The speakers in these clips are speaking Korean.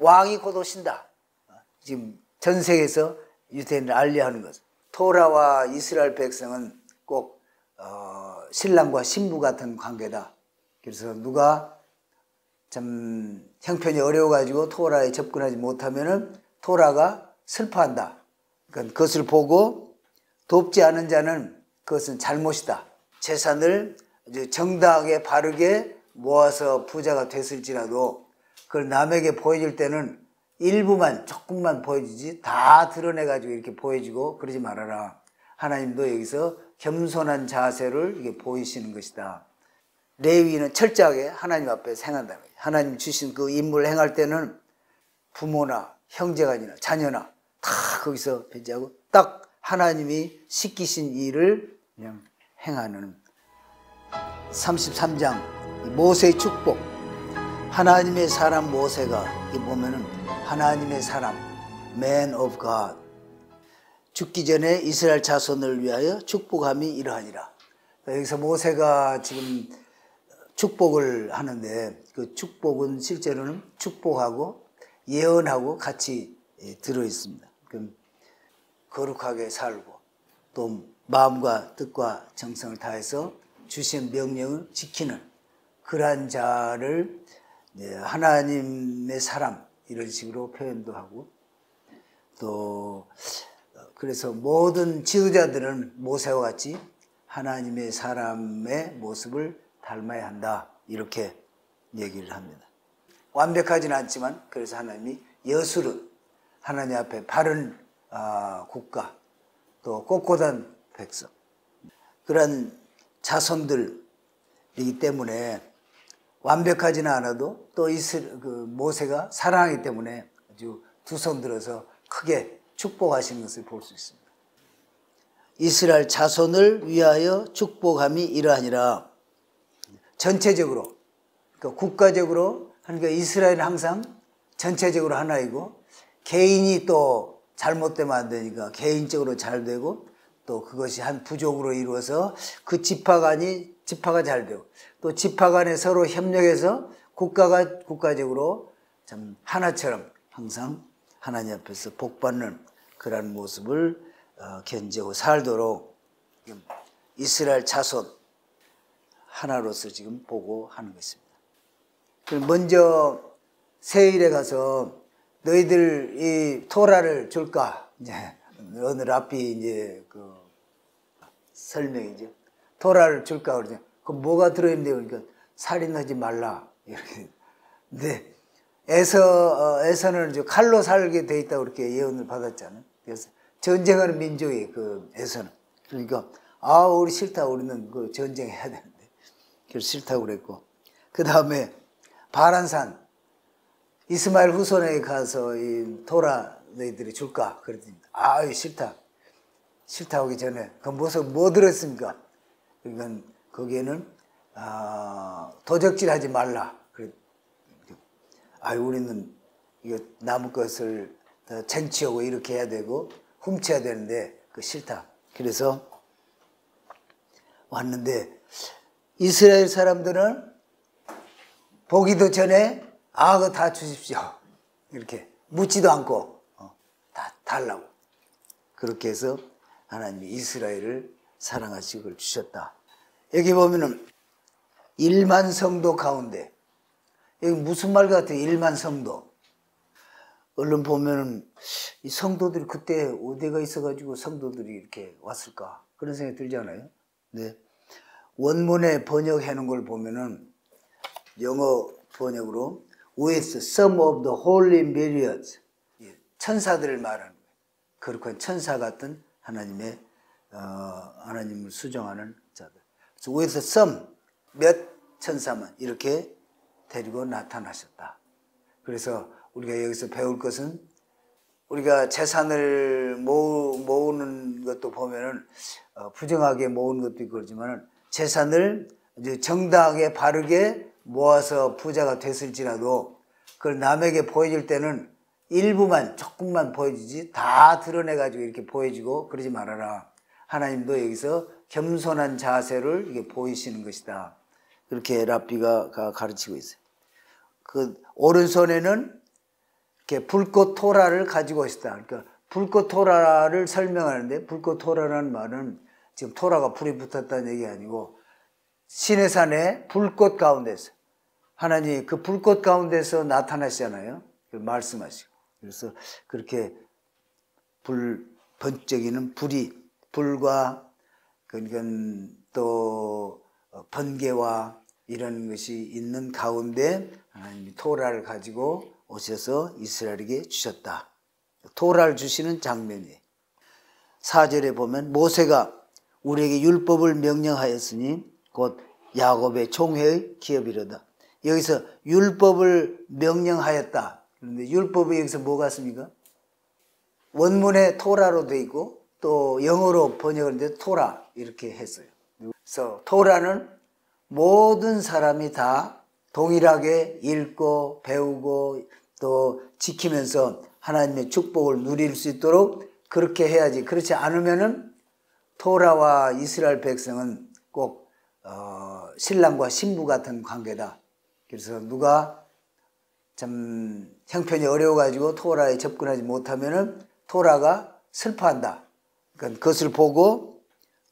왕이 곧 오신다. 지금 전 세계에서 유대인을 알려하는 것. 토라와 이스라엘 백성은 꼭 신랑과 신부 같은 관계다. 그래서 누가 참 형편이 어려워가지고 토라에 접근하지 못하면은 토라가 슬퍼한다. 그러니까 그것을 보고 돕지 않은 자는 그것은 잘못이다. 재산을 정당하게 바르게 모아서 부자가 됐을지라도 그걸 남에게 보여줄 때는 일부만 조금만 보여주지 다 드러내가지고 이렇게 보여주고 그러지 말아라. 하나님도 여기서 겸손한 자세를 이게 보이시는 것이다. 레위인은 철저하게 하나님 앞에서 행한다는 거예요. 하나님 주신 그 임무를 행할 때는 부모나 형제가 아니라 자녀나 다 거기서 배제하고 딱 하나님이 시키신 일을 그냥 행하는 33장 모세의 축복. 하나님의 사람 모세가 이 보면은 하나님의 사람 Man of God 죽기 전에 이스라엘 자손을 위하여 축복함이 이러하니라. 여기서 모세가 지금 축복을 하는데 그 축복은 실제로는 축복하고 예언하고 같이 들어 있습니다. 거룩하게 살고 또 마음과 뜻과 정성을 다해서 주신 명령을 지키는 그러한 자를 하나님의 사람 이런 식으로 표현도 하고 또 그래서 모든 지도자들은 모세와 같이 하나님의 사람의 모습을 닮아야 한다 이렇게 얘기를 합니다. 완벽하지는 않지만 그래서 하나님이 여술은 하나님 앞에 바른 국가 또 꼿꼿한 백성 그런 자손들이기 때문에 완벽하지는 않아도 또 모세가 사랑하기 때문에 아주 두 손 들어서 크게 축복하시는 것을 볼 수 있습니다. 이스라엘 자손을 위하여 축복함이 이러하니라. 전체적으로 그러니까 국가적으로 그러니까 이스라엘은 항상 전체적으로 하나이고 개인이 또 잘못되면 안 되니까 개인적으로 잘 되고 또 그것이 한 부족으로 이루어서 그 지파가 잘 되고 또 지파 간에 서로 협력해서 국가가 국가적으로 참 하나처럼 항상 하나님 앞에서 복받는 그러한 모습을 견지하고 살도록 이스라엘 자손 하나로서 지금 보고 하는 것입니다. 먼저 세일에 가서 너희들 이 토라를 줄까? 이제 어느 랍비 이제 그 설명이죠. 토라를 줄까 그러죠. 그 뭐가 들어있는데 그러니까 살인하지 말라 이렇게. 근데 에서는 이제 칼로 살게 돼 있다고 그렇게 예언을 받았잖아요. 그래서 전쟁하는 민족이 그 에서는 그러니까 우리 싫다 우리는 그 전쟁해야 되는데 그래서 싫다고 그랬고 그 다음에 바란산 이스마엘 후손에게 가서 이 토라 너희들이 줄까 그랬더니 싫다 하기 전에 그 뭐 들었습니까? 그러니까 거기에는 도적질하지 말라. 우리는 이거 남의 것을 쟁취하고 이렇게 해야 되고 훔쳐야 되는데 그 싫다. 그래서 왔는데 이스라엘 사람들은 보기도 전에 그거 다 주십시오. 이렇게 묻지도 않고 다 달라고. 그렇게 해서 하나님이 이스라엘을 사랑하시고 그걸 주셨다. 여기 보면은 1만 성도 가운데 여기 무슨 말 같아요? 1만 성도. 얼른 보면은 이 성도들이 그때 어디가 있어가지고 성도들이 이렇게 왔을까? 그런 생각이 들잖아요. 네. 원문에 번역해 놓은 걸 보면은 영어 번역으로 with some of the holy myriads 천사들을 말하는 거예요. 거룩한 천사 같은 하나님을 수정하는 자들. 그래서 with some 몇 천사만 이렇게 데리고 나타나셨다. 그래서 우리가 여기서 배울 것은 우리가 재산을 모으는 것도 보면은 부정하게 모으는 것도 있고 그렇지만은 재산을 정당하게 바르게 모아서 부자가 됐을지라도 그걸 남에게 보여줄 때는 일부만 조금만 보여주지 다 드러내가지고 이렇게 보여주고 그러지 말아라. 하나님도 여기서 겸손한 자세를 이게 보이시는 것이다. 그렇게 랍비가 가르치고 있어요. 그 오른손에는 이렇게 불꽃 토라를 가지고 있었다. 그러니까 불꽃 토라를 설명하는데, 불꽃 토라라는 말은 지금 토라가 불이 붙었다는 얘기 아니고 시내산의 불꽃 가운데서 하나님 그 불꽃 가운데서 나타나시잖아요. 말씀하시고. 그래서 그렇게 번쩍이는 불과 그러니까 또 번개와 이런 것이 있는 가운데 하나님이 토라를 가지고 오셔서 이스라엘에게 주셨다. 토라를 주시는 장면이에요. 4절에 보면 모세가 우리에게 율법을 명령하였으니 곧 야곱의 총회의 기업이로다. 여기서 율법을 명령하였다. 그런데 율법이 여기서 뭐 같습니까? 원문에 토라로 되어 있고 또 영어로 번역하는데 토라 이렇게 했어요. 그래서 토라는 모든 사람이 다 동일하게 읽고 배우고 또 지키면서 하나님의 축복을 누릴 수 있도록 그렇게 해야지. 그렇지 않으면은 토라와 이스라엘 백성은 꼭 신랑과 신부 같은 관계다. 그래서 누가 참 형편이 어려워가지고 토라에 접근하지 못하면은 토라가 슬퍼한다. 그러니까 그것을 보고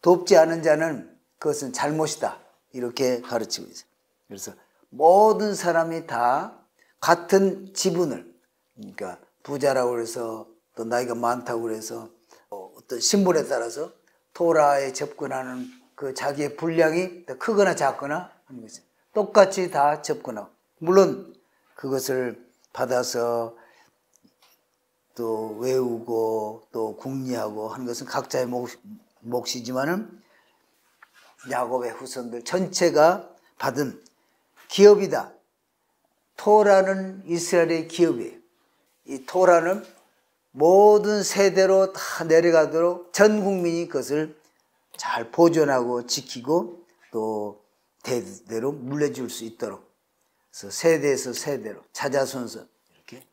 돕지 않은 자는 그것은 잘못이다. 이렇게 가르치고 있어요. 그래서 모든 사람이 다 같은 지분을, 그러니까 부자라고 해서 또 나이가 많다고 해서 어떤 신분에 따라서 토라에 접근하는 그 자기의 분량이 크거나 작거나 하는 거죠. 똑같이 다 접근하고, 물론 그것을 받아서 또 외우고 또 궁리하고 하는 것은 각자의 몫이지만은 야곱의 후손들 전체가 받은 기업이다. 토라는 이스라엘의 기업이에요. 이 토라는 모든 세대로 다 내려가도록 전 국민이 그것을 잘 보존하고 지키고 또 대대로 물려줄 수 있도록, 그래서 세대에서 세대로 자자손손 이렇게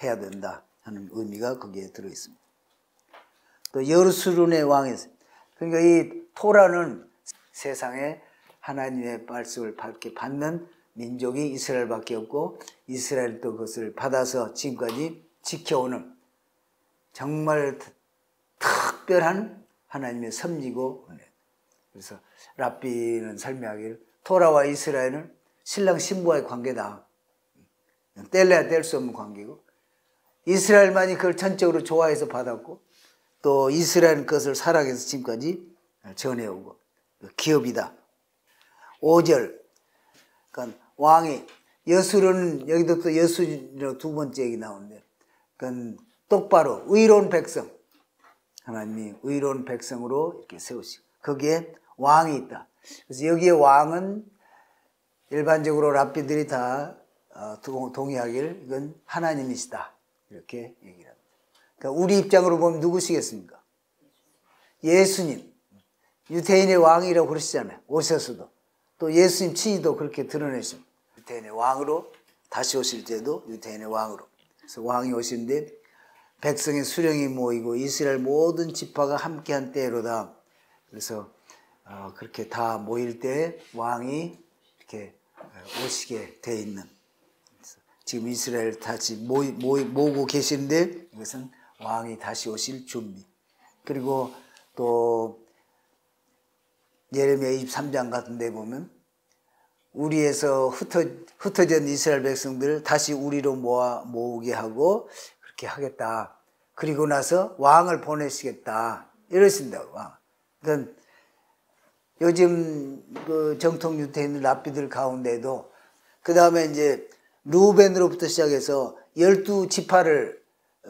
해야 된다 하는 의미가 거기에 들어 있습니다. 또 여루스룬의 왕에서, 그러니까 이 토라는 세상에 하나님의 말씀을 받는 민족이 이스라엘밖에 없고 이스라엘도 그것을 받아서 지금까지 지켜오는 정말 특별한 하나님의 섭리고 은혜. 그래서 랍비는 설명하기를 토라와 이스라엘은 신랑 신부와의 관계다. 뗄래야 뗄 수 없는 관계고 이스라엘만이 그걸 전적으로 좋아해서 받았고 또 이스라엘은 그것을 사랑해서 지금까지 전해오고 기업이다. 5절, 그러니까 왕이 여수는 여기도 또 여수로 두 번째 얘기 나오는데, 그러니까 똑바로 의로운 백성, 하나님이 의로운 백성으로 이렇게 세우시고 거기에 왕이 있다. 그래서 여기에 왕은 일반적으로 랍비들이 다 동의하길 이건 하나님이시다 이렇게 얘기를 합니다. 그러니까 우리 입장으로 보면 누구시겠습니까? 예수님, 유대인의 왕이라고 그러시잖아요. 오셔서도 또 예수님 친히도 그렇게 드러내십니다. 유대인의 왕으로 다시 오실 때도 유대인의 왕으로. 그래서 왕이 오시는데 백성의 수령이 모이고 이스라엘 모든 지파가 함께한 때로다. 그래서 그렇게 다 모일 때 왕이 이렇게 오시게 돼 있는. 지금 이스라엘 다시 모으고 계시는데 이것은 왕이 다시 오실 준비. 그리고 또 예레미야 23장 같은 데 보면 우리에서 흩어진 이스라엘 백성들을 다시 우리로 모으게 하고 그렇게 하겠다. 그리고 나서 왕을 보내시겠다. 이러신다고. 왕. 그러니까 요즘 그 정통 유대인 랍비들 가운데도 그 다음에 이제 루벤으로부터 시작해서 12지파를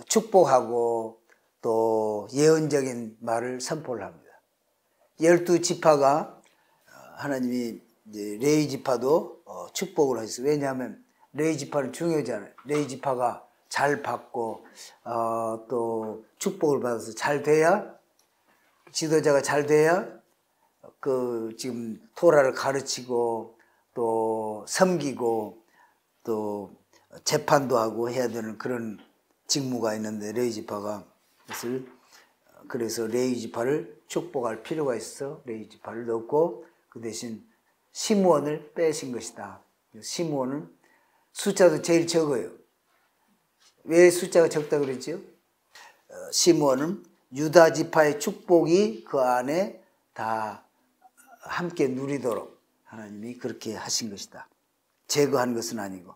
축복하고 또 예언적인 말을 선포를 합니다. 12지파가 하나님이 이제 레위 지파도 축복을 하셨어요. 왜냐하면 레위 지파는 중요하잖아요. 레위 지파가 잘 받고 또 축복을 받아서 잘 돼야, 지도자가 잘 돼야 그 지금 토라를 가르치고 또 섬기고 또 재판도 하고 해야 되는 그런 직무가 있는데 레위 지파가 그래서 레위 지파를 축복할 필요가 있어 레위 지파를 넣고 그 대신 시므온을 빼신 것이다. 시므온은 숫자도 제일 적어요. 왜 숫자가 적다 그랬죠? 시므온은 유다 지파의 축복이 그 안에 다 함께 누리도록 하나님이 그렇게 하신 것이다. 제거한 것은 아니고.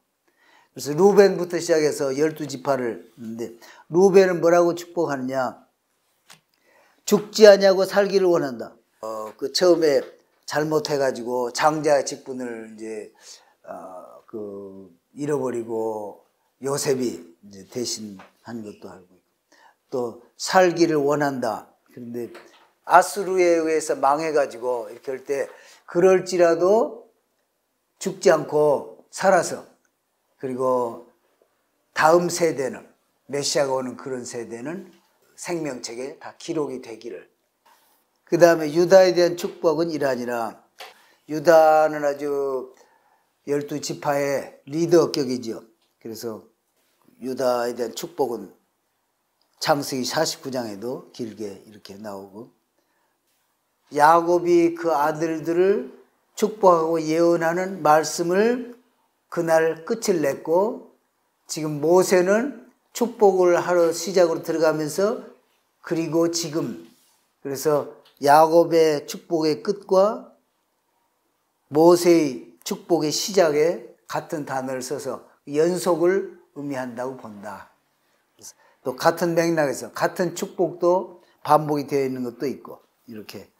그래서 루벤부터 시작해서 12지파를 했는데, 루벤은 뭐라고 축복하느냐? 죽지 아니하고 살기를 원한다. 그 처음에 잘못해가지고 장자 직분을 이제 잃어버리고 요셉이 이제 대신 한 것도 알고 있고, 또 살기를 원한다. 그런데 아수르에 의해서 망해가지고 이렇게 할 때 그럴지라도 죽지 않고 살아서, 그리고 다음 세대는, 메시아가 오는 그런 세대는 생명책에 다 기록이 되기를. 그 다음에 유다에 대한 축복은 이러하니라. 유다는 아주 12지파의 리더격이죠. 그래서 유다에 대한 축복은 창세기 49장에도 길게 이렇게 나오고, 야곱이 그 아들들을 축복하고 예언하는 말씀을 그날 끝을 냈고, 지금 모세는 축복을 하러 시작으로 들어가면서, 그리고 지금, 그래서 야곱의 축복의 끝과 모세의 축복의 시작에 같은 단어를 써서 연속을 의미한다고 본다. 또 같은 맥락에서 같은 축복도 반복이 되어 있는 것도 있고, 이렇게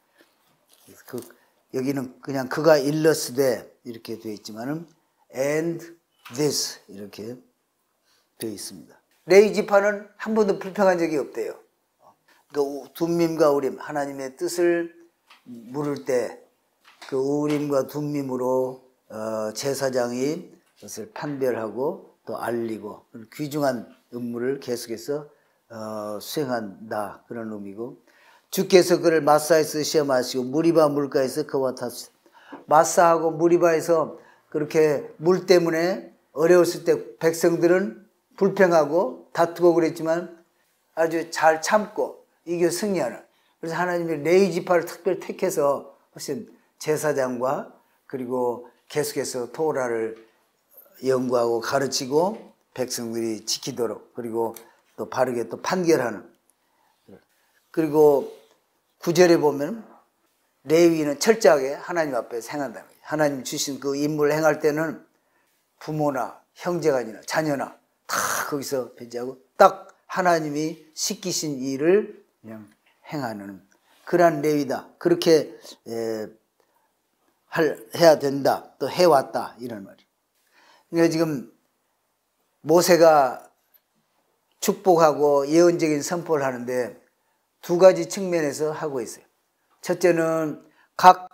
여기는 그냥 그가 일러스되 이렇게 되어 있지만은 and this 이렇게 되어 있습니다. 레위 지파는 한 번도 불평한 적이 없대요. 그 둠밈과 우림, 하나님의 뜻을 물을 때 그 우림과 둠밈으로 제사장이 그것을 판별하고 또 알리고 귀중한 업무를 계속해서 수행한다, 그런 의미고, 주께서 그를 마사에서 시험하시고 무리바 물가에서 그와 다투시다. 마사하고 무리바에서 그렇게 물 때문에 어려웠을 때 백성들은 불평하고 다투고 그랬지만 아주 잘 참고 이겨 승리하는, 그래서 하나님이 레위 지파를 특별히 택해서 훨씬 제사장과 그리고 계속해서 토라를 연구하고 가르치고 백성들이 지키도록, 그리고 또 바르게 또 판결하는. 그리고 9절에 보면 레위는 철저하게 하나님 앞에서 행한다는 거예요. 하나님 주신 그 임무를 행할 때는 부모나 형제가 아니라 자녀나 다 거기서 배제하고 딱 하나님이 시키신 일을 그냥 행하는 그러한 레위다. 그렇게 해야 된다. 또 해왔다. 이런 말이에요. 그러니까 지금 모세가 축복하고 예언적인 선포를 하는데 두 가지 측면에서 하고 있어요. 첫째는 각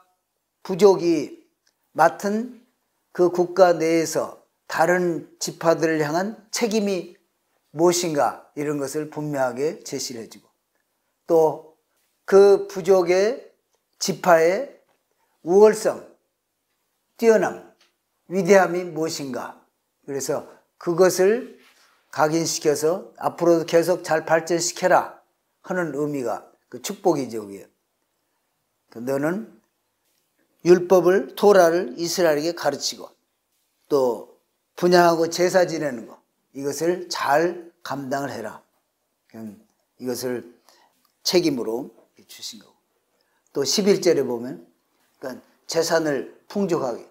부족이 맡은 그 국가 내에서 다른 지파들을 향한 책임이 무엇인가, 이런 것을 분명하게 제시를 해주고, 또 그 부족의 지파의 우월성, 뛰어남, 위대함이 무엇인가, 그래서 그것을 각인시켜서 앞으로도 계속 잘 발전시켜라 하는 의미가 그 축복이죠. 그게. 너는 율법을, 토라를 이스라엘에게 가르치고 또 분향하고 제사 지내는 거, 이것을 잘 감당을 해라. 이것을 책임으로 주신 거고, 또 11절에 보면 그러니까 재산을 풍족하게,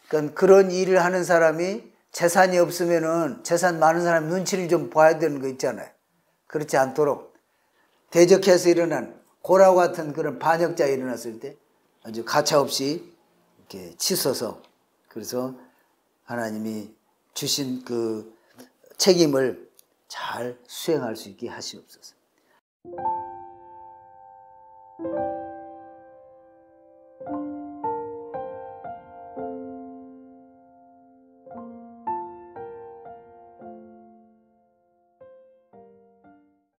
그러니까 그런 일을 하는 사람이 재산이 없으면은 재산 많은 사람 눈치를 좀 봐야 되는 거 있잖아요. 그렇지 않도록 대적해서 일어난 고라와 같은 그런 반역자 일어났을 때 아주 가차없이 이렇게 치서서, 그래서 하나님이 주신 그 책임을 잘 수행할 수 있게 하시옵소서.